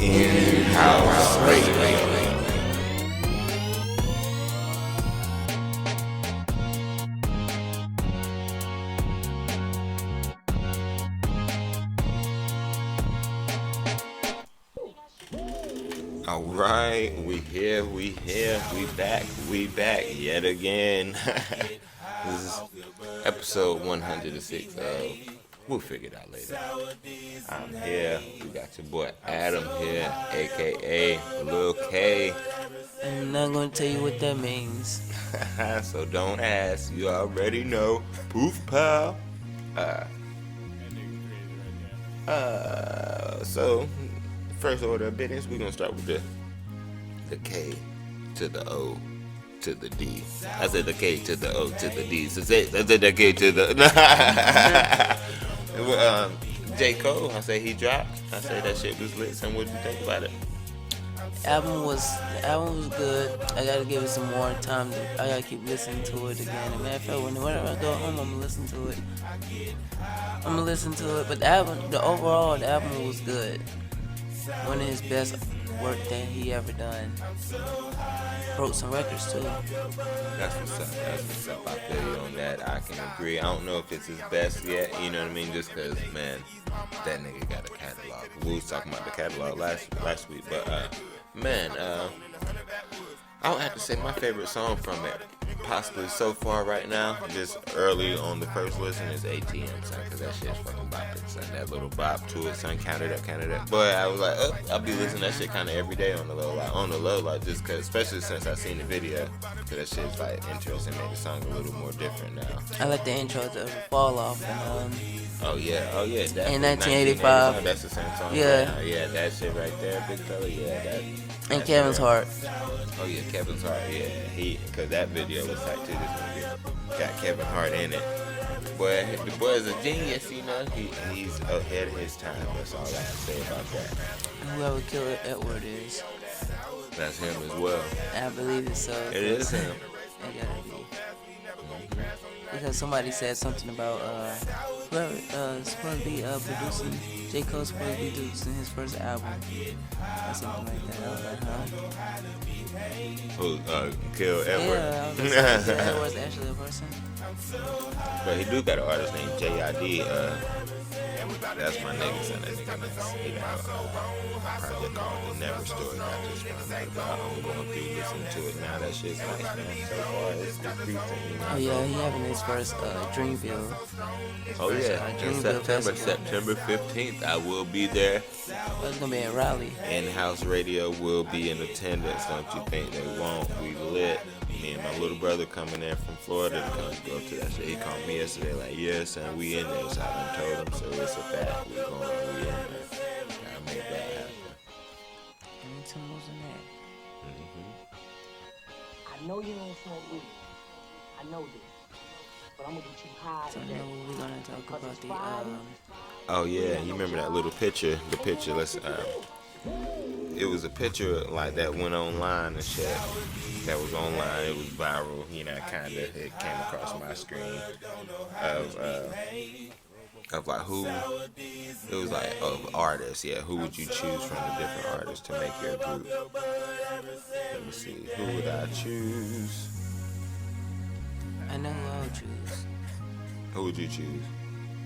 In-house radio. All right, we here, we back yet again. This is episode 106 of We'll Figure It Out Later. I'm here. We got your boy Adam here, aka Lil K. I'm not gonna tell you what that means. So don't ask. You already know. Poof pal. So first order of business, we're gonna start with the K to the O to the D. I said the K to the O to the D. So I said the K to the J. Cole, I say he dropped. I say that shit was lit. So what do you think about it? The album was good. I gotta give it some more time. I gotta keep listening to it again. And matter of fact, whenever I go home, I'm gonna listen to it. But the overall album was good. One of his best work that he ever done. Broke some records too. That's what's up. I feel you on that. I can agree. I don't know if it's his best yet, you know what I mean? Just because, man, that nigga got a catalog. We was talking about the catalog last week, but, man, I would have to say my favorite song from it, possibly so far right now, just early on the first listen, is ATM, son, because that shit's fucking bopping, son. That little bop to it, son, counted up. But I was like, I'll be listening to that shit kind of every day on the low, just because, especially since I seen the video, because that shit's, like, interesting, made the song a little more different now. I like the intro to Fall Off and Oh yeah, definitely. In 1985. That's the same song. Yeah. Yeah, that shit right there, big fella, yeah, that. and Kevin's Heart. Oh yeah, Kevin's Heart, yeah, because that video was tight too. This movie got Kevin Hart in it. Boy, the boy is a genius, you know. He's ahead of his time. That's all I can say about that. Whoever Killer Edward is, That's him as well. I believe it's so. It is him. It gotta be. Because somebody said something about whoever supposed to be producing. J. Cole's supposed to be producing his first album or something like that. I was like, huh? Who? Kill Edward. Yeah, I was like, yeah, Edward's actually a person. But he do got an artist named J.I.D. That's my nigga, son. That nigga nice. He got a project called The Never Story. I just found out. I'm going through listening to it now. That shit's nice, man. So far, it's decreasing, you know. Oh yeah, he having his first Dreamville. Oh yeah, in Dreamville September 15th, I will be there. Oh, it's gonna be in Raleigh. In-house radio will be in attendance. Don't you think they won't? We lit. Me and my little brother coming in from Florida to come go to that shit. He called me yesterday like, yeah, son, we in there. So I done told him, so it's a fact. We in there. Gotta make that happen. Anything was in there. I know you don't smoke weed. I know this. But I'm gonna get you high So today. now we're gonna talk about the Oh yeah, you remember that little picture? The picture. It was a picture like that went online and shit. That was online. It was viral. You know, kinda. It came across my screen of like who. It was like of artists. Yeah, who would you choose from the different artists to make your group? Let me see. Who would I choose? I know who I would choose. Who would you choose?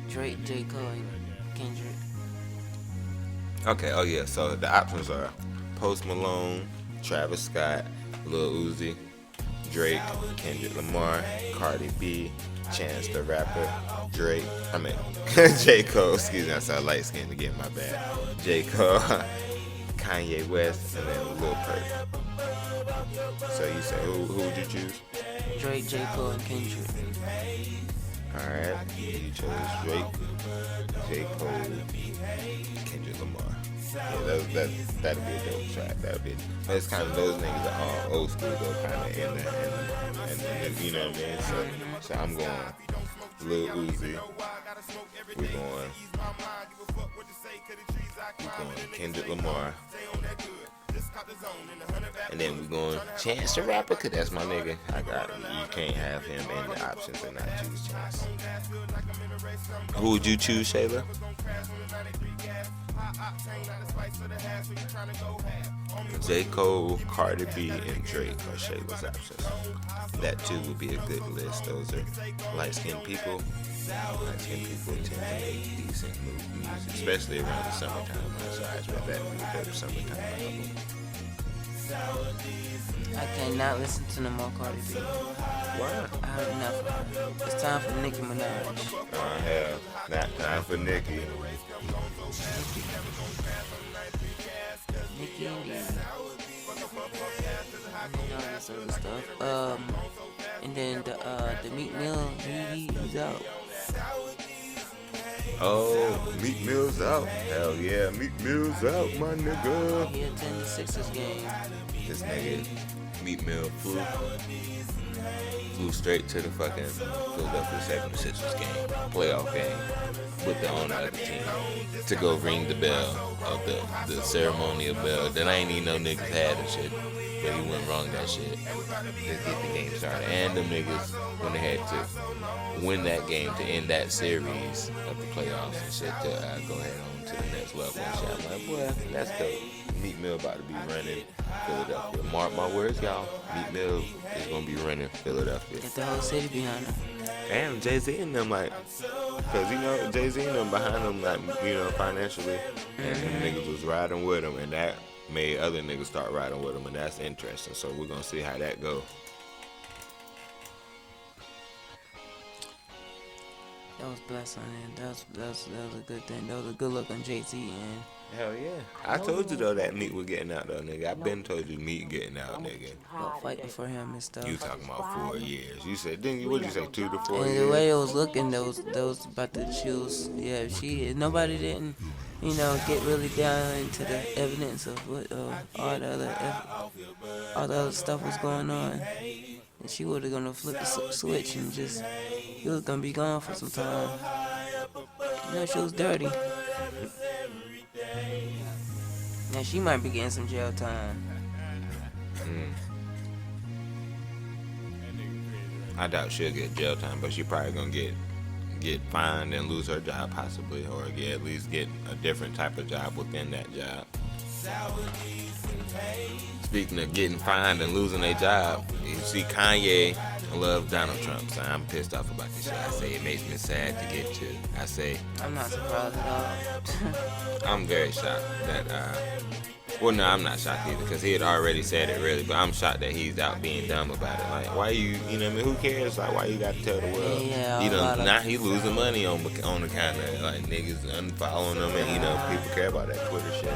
Drake, J. Cole, and Kendrick. Okay, oh yeah, so the options are Post Malone, Travis Scott, Lil Uzi, Drake, Kendrick Lamar, Cardi B, Chance the Rapper, J. Cole, excuse me, I sound light skinned again, my bad. J. Cole, Kanye West, and then Lil Peep. So you say, who would you choose? Drake, J. Cole, and Kendrick. Alright, you chose Drake, J. Cole, Kendrick Lamar. Yeah, that'd be a dope track. But it's kind of those niggas are all old school though, kind of in the you know what I mean. So I'm going Lil Uzi. We're going Kendrick Lamar. And then we're going Chance the Rapper, cause that's my nigga. You can't have him in the options and not choose Chance. Who would you choose, Shayla? J. Cole, Cardi B, and Drake are Shayla's options. That too would be a good list. Those are light-skinned people. Light-skinned people tend to make decent music, especially around the summertime. So I expect that to be a better summertime album. I cannot listen to no more Cardi B. Why? I heard enough. It's time for Nicki Minaj. Hell, not time for Nicki. Nicki and all this other stuff. And then the Meek Mill, he's out. Oh, Meek Mill's out. Hell yeah, Meek Mill's out, my nigga. He attended the Sixers game. This nigga, Meek Mill, flew straight to the fucking Philadelphia 76ers game, playoff game, with the owner of the team, to go ring the bell of the ceremonial bell. Then I ain't even know niggas had and shit, but he went wrong that shit to get the game started. And them niggas, when they had to win that game to end that series of the playoffs and shit, to go ahead on to the next level and shit. I'm like, boy, that's dope. Meek Mill about to be running Philadelphia. Mark my words, y'all. Meek Mill is gonna be running Philadelphia. Get the whole city behind him. And Jay-Z and them, like, cause you know Jay-Z and them behind them, like, you know, financially, and them niggas was riding with him, and that made other niggas start riding with him, and that's interesting. So we're gonna see how that go. That was blessed on him. That was a good thing. That was a good look on Jay-Z and. Hell yeah. I told you though that Meek was getting out though, nigga. I been told you Meek getting out, nigga. Well, fighting for him and stuff. You talking about 4 years? You said, didn't you? What did you say? 2 to 4 And years? the way it was looking, those about the shoes. Yeah, nobody didn't, get really down into the evidence of what all the other stuff was going on. And she was gonna flip the switch and just, he was gonna be gone for some time. She was dirty. Now she might be getting some jail time. I doubt she'll get jail time, but she probably gonna get fined and lose her job possibly, or at least get a different type of job within that job. Speaking of getting fined and losing a job, you see Kanye love Donald Trump, so I'm pissed off about this shit. I say it makes me sad to get to. I say I'm not surprised at all. I'm very shocked that well, no, I'm not shocked either, because he had already said it really, but I'm shocked that he's out being dumb about it. Like, why you know what I mean? Who cares? Like, why you got to tell the world? Yeah, now he losing money on the kind of, like, niggas unfollowing him, and, people care about that Twitter shit.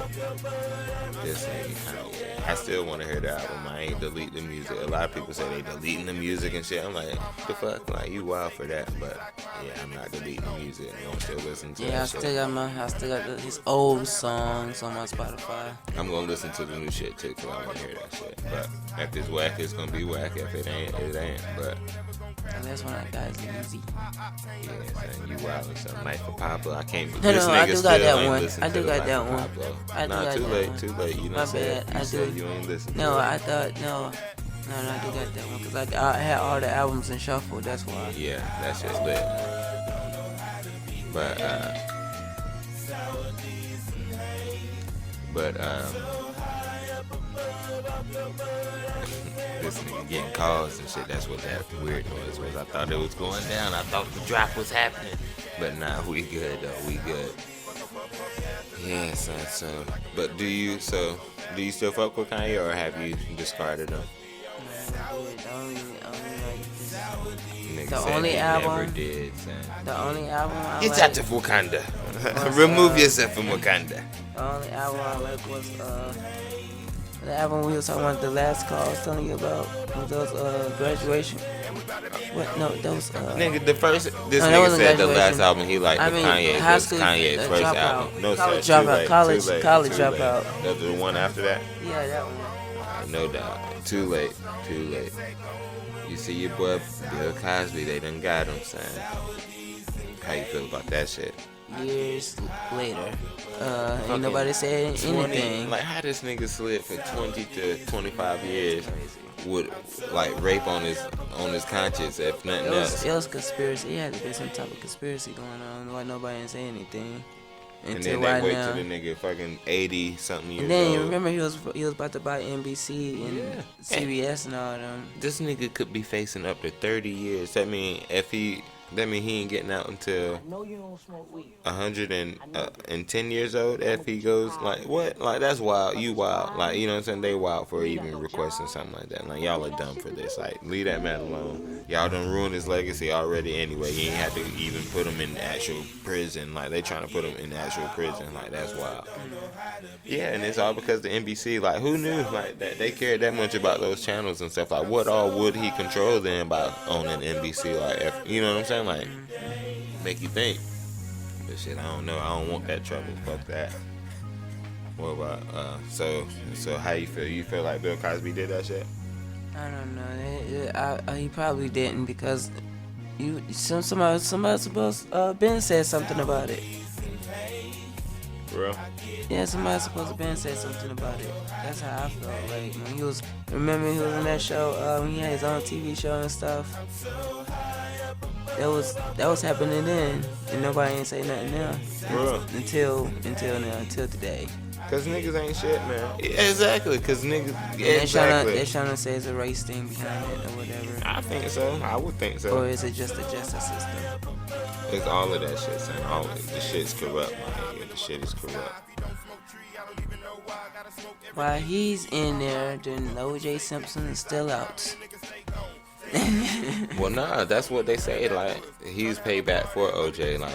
This nigga, I still want to hear the album. I ain't delete the music. A lot of people say they deleting the music and shit. I'm like, the fuck? Like, you wild for that, but, yeah, I'm not deleting the music. I'm still listening to that shit. I still got his old songs on my Spotify. I'm gonna listen to the new shit too, cause I wanna hear that shit. But if it's whack, it's gonna be whack. If it ain't, it ain't. But and that's when I got easy. Yeah, son, you wild or something. Night for Pablo. I can't. No, this I nigga do still got that ain't one. listen I to do the got Life that of one. Pablo. I do Nah, got too that late. one. Too late. You My know bad. you said you ain't listen. No, to I thought no, I do got that one because I had all the albums in shuffle. That's why. Yeah, that shit's lit. But this nigga getting calls and shit. That's what that weird noise was. I thought it was going down. I thought the drop was happening. But nah, we good though. We good. Yeah, son. So, but do you still fuck with Kanye, or have you discarded him? The only album. Never did, son. The only album I Get like. out of Wakanda. Remove yourself from Wakanda. The only album I like was the album we was talking about, the last call I was telling you about. Those graduation. What? No, those. Nigga, the first. This no, nigga said the graduation. last album he liked with Kanye high was school, Kanye's first dropout. album. No, college sir. dropout. College dropout. That's the one after that. Yeah, that one. No doubt. Too late. You see your boy Bill Cosby, they done got him, son. How you feel about that shit? Years later, ain't nobody said anything. Like, how this nigga slid for 20 to 25 years with, like, rape on his conscience, if nothing else. It was conspiracy. It had to be some type of conspiracy going on. Why nobody didn't say anything? And Until then they right wait now. till the nigga fucking 80 something years And then old. you remember he was about to buy NBC and Yeah. CBS and all them. This nigga could be facing up to 30 years. That mean he ain't getting out until I know you don't smoke weed. 110 years old if he goes like what? Like that's wild. You wild. Like you know what I'm saying? They wild for even requesting something like that. Like y'all are dumb for this. Like leave that man alone. Y'all done ruined his legacy already anyway. You ain't had to even put him in actual prison. Like they trying to put him in actual prison. Like that's wild. Yeah, and it's all because the NBC. Like who knew like that they cared that much about those channels and stuff. Like what all would he control then by owning NBC? Like if, you know what I'm saying? Like make you think. But shit, I don't know. I don't want that trouble. Fuck that. What about so how you feel? You feel like Bill Cosby did that shit? I don't know. He probably didn't because somebody supposed Ben said something about it. For real? Yeah, somebody supposed to Ben said something about it. That's how I felt. Like when he was in that show, when he had his own TV show and stuff. That was happening then, and nobody ain't say nothing now. Until now, until today. Cause niggas ain't shit, man. Yeah, exactly. Cause niggas. They're Exactly. trying to say it's a race thing behind it or whatever. I think so. I would think so. Or is it just the justice system? It's all of that shit, son. All of it. The shit's corrupt, my nigga. The shit is corrupt. While he's in there, then O.J. Simpson is still out. Well, nah, that's what they say. Like he's paid back for OJ. Like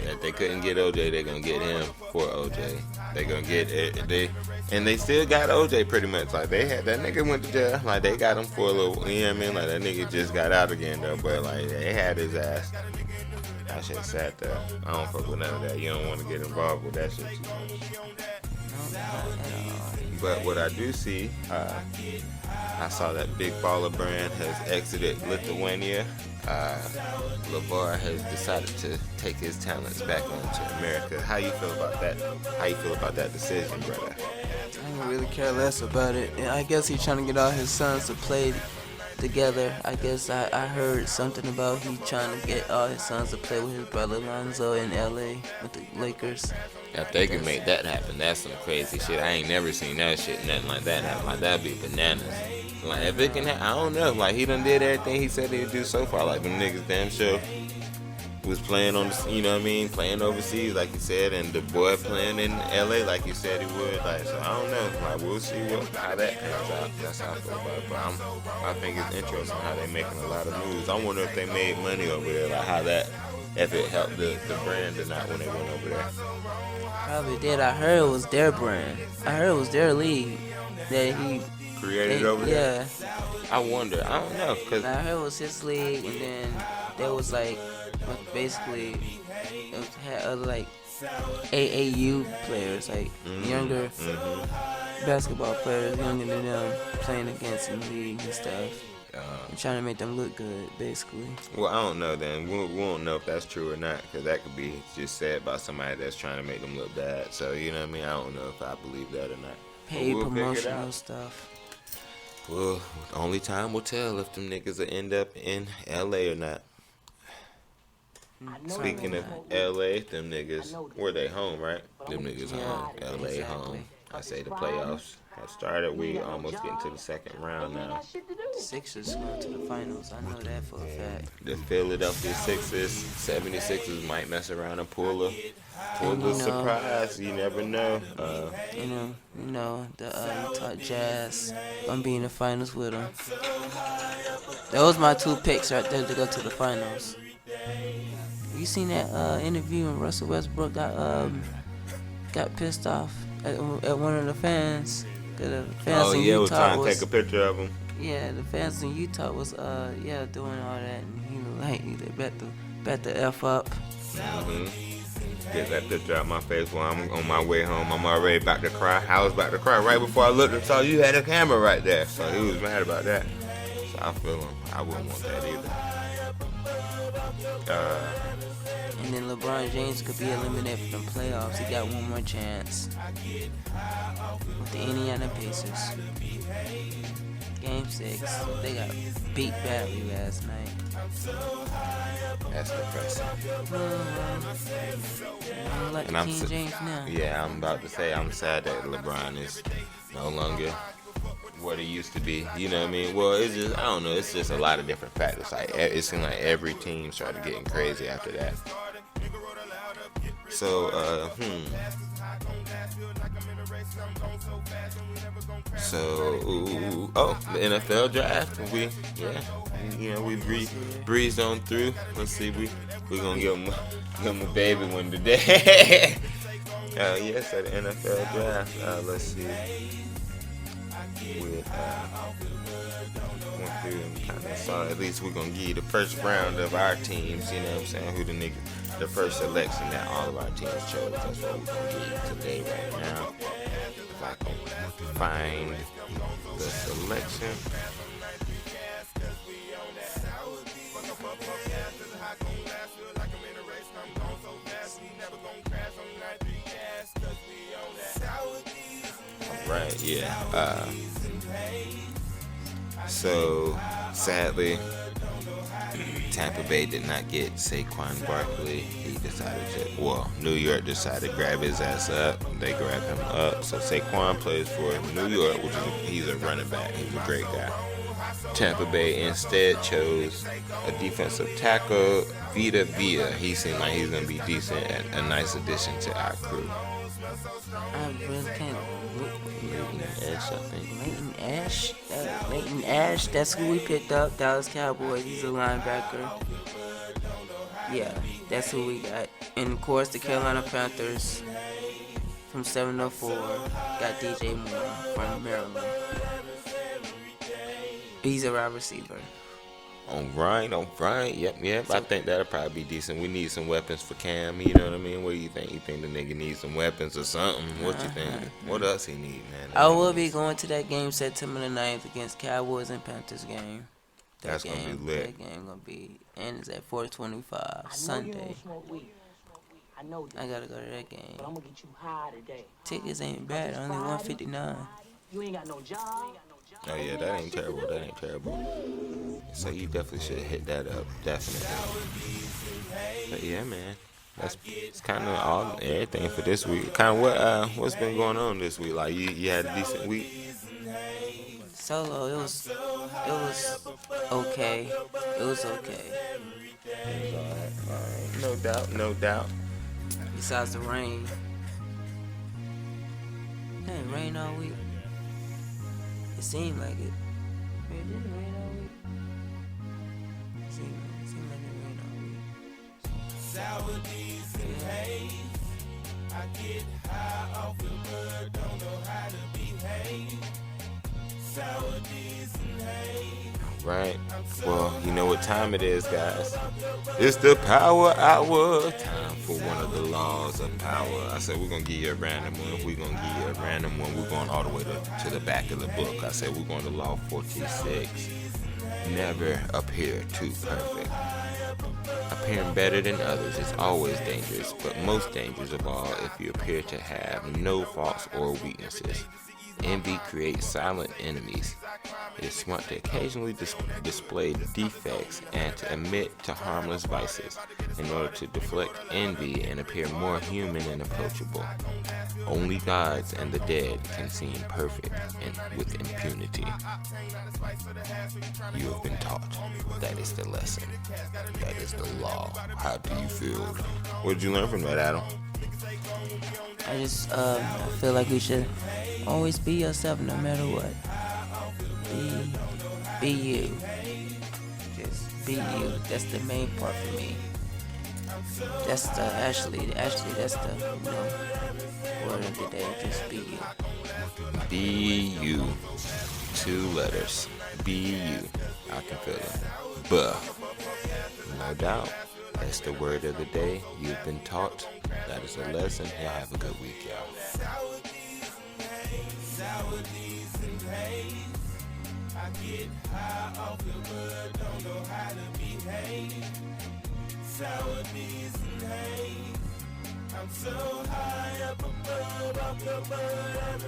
if they couldn't get OJ, they're gonna get him for OJ. They gonna get it. They still got OJ pretty much. Like they had that nigga went to jail. Like they got him for a little. You know what I mean? Like that nigga just got out again though. But like they had his ass. That shit sad though. I don't fuck with none of that. You don't want to get involved with that shit too much. But what I do see, I saw that Big Baller brand has exited Lithuania. LeVar has decided to take his talents back onto America. How you feel about that? How you feel about that decision, brother? I don't really care less about it. I guess he's trying to get all his sons to play together. I guess I heard something about he trying to get all his sons to play with his brother Lonzo in LA with the Lakers. If they can make that happen, that's some crazy shit. I ain't never seen that shit, nothing like that happen. Like that'd be bananas. Like if it can happen, I don't know. Like he done did everything he said he'd do so far. Like them niggas damn sure was playing on the, you know what I mean, playing overseas like you said, and the boy playing in LA like you said he would. Like so, I don't know. Like we'll see how that pans out. That's how I feel about it. But I think it's interesting how they making a lot of moves. I wonder if they made money over there. Like how that, if it helped the brand or not when they went over there. Probably did. I heard it was their brand. I heard it was their league that he created over there. Yeah. I wonder. I don't know. Cause I heard it was his league, and then there was like basically it had other like AAU players, like younger basketball players, younger than them, playing against in the league and stuff. And trying to make them look good, basically. Well, I don't know then. We won't know if that's true or not, because that could be just said by somebody that's trying to make them look bad. So, you know what I mean? I don't know if I believe that or not. Paid promotional stuff. Well, only time will tell if them niggas will end up in LA or not. Speaking of LA, them niggas, were they home, right? Them niggas home, LA exactly. home. I say the playoffs have started. We almost getting to the second round now. Sixers going to the finals. I know that for a fact. The Philadelphia Sixers, 76ers might mess around and pull a surprise. You never know. You know the Utah Jazz. I'm be in the finals with them. Those my two picks right there to go to the finals. You seen that interview when Russell Westbrook got pissed off at one of the fans? The fans in Utah was trying to take a picture of him. Yeah, the fans in Utah was doing all that, and he was like, they bet the F up. Get that picture out my face while I'm on my way home. I'm already about to cry. I was about to cry right before I looked and saw you had a camera right there. So he was mad about that. So I feel him. I wouldn't want that either. And then LeBron James could be eliminated from the playoffs. He got one more chance with the Indiana Pacers. Game 6. They got beat badly last night. That's depressing. I don't like And the King James now. Yeah, I'm about to say I'm sad that LeBron is no longer what it used to be. You know what I mean? Well, it's just, I don't know. It's just a lot of different factors. Like it seems like every team started getting crazy after that. So, the NFL draft. We breezed on through. Let's see, we gonna give him a baby one today. Yes, at the NFL draft. Let's see. We went through and kind of saw. At least we're gonna give you the first round of our teams. You know what I'm saying? Who the first selection that all of our teams chose. That's what we're gonna give you today, right now. If I can find the selection. Right, yeah. So, sadly, Tampa Bay did not get Saquon Barkley. He decided New York decided to grab his ass up. They grabbed him up. So Saquon plays for New York, he's a running back. He's a great guy. Tampa Bay instead chose a defensive tackle, Vita Vea. He seemed like he's going to be decent and a nice addition to our crew. I really can't. Leighton Ash, that's who we picked up. Dallas Cowboys, he's a linebacker. Yeah, that's who we got. And of course, the Carolina Panthers from 704 got DJ Moore from Maryland. He's a wide receiver. All right. Yep. I think that'll probably be decent. We need some weapons for Cam. You know what I mean? What do you think? You think the nigga needs some weapons or something? What you think? What else he need, man? I will be going to that game September the 9th against Cowboys and Panthers game. That's gonna be lit. That game gonna be, and it's at 4:25 Sunday. I know this. I gotta go to that game. But I'm gonna get you high today. Tickets ain't bad, only $159. You ain't got no job. Oh yeah, that ain't terrible. So you definitely should hit that up, definitely. But yeah, man, it's kind of everything for this week. Kind of what's been going on this week? Like you had a decent week. Solo, it was okay. It was okay. No doubt. Besides the rain. It didn't rain all week. It seemed like it. It didn't rain all week. It seemed like it rained all week. Sour days and haze. I get high off the bud, don't know how to behave. Sour days and haze. Right. Well, you know what time it is, guys. It's the power hour. Time for one of the laws of power. I said we're going to give you a random one. If we're going to give you a random one, we're going all the way to the back of the book. I said we're going to law 46. Never appear too perfect. Appearing better than others is always dangerous, but most dangerous of all if you appear to have no faults or weaknesses. Envy creates silent enemies. It is smart to occasionally display defects and to admit to harmless vices in order to deflect envy and appear more human and approachable. Only gods and the dead can seem perfect and with impunity. You have been taught. That is the lesson. That is the law. How do you feel? What did you learn from that, Adam? I just I feel like we should always be yourself no matter what. Be you. Just be you. That's the main part for me. That's the actually that's the word of the day. Just be you. Be you. 2 letters. Be you. I can feel it. Buh. No doubt. That's the word of the day. You've been taught. That is a lesson. Y'all have a good week, y'all. I get high off the bud, don't know how to behave. Sour days and haze. I'm so high up above, off the bud.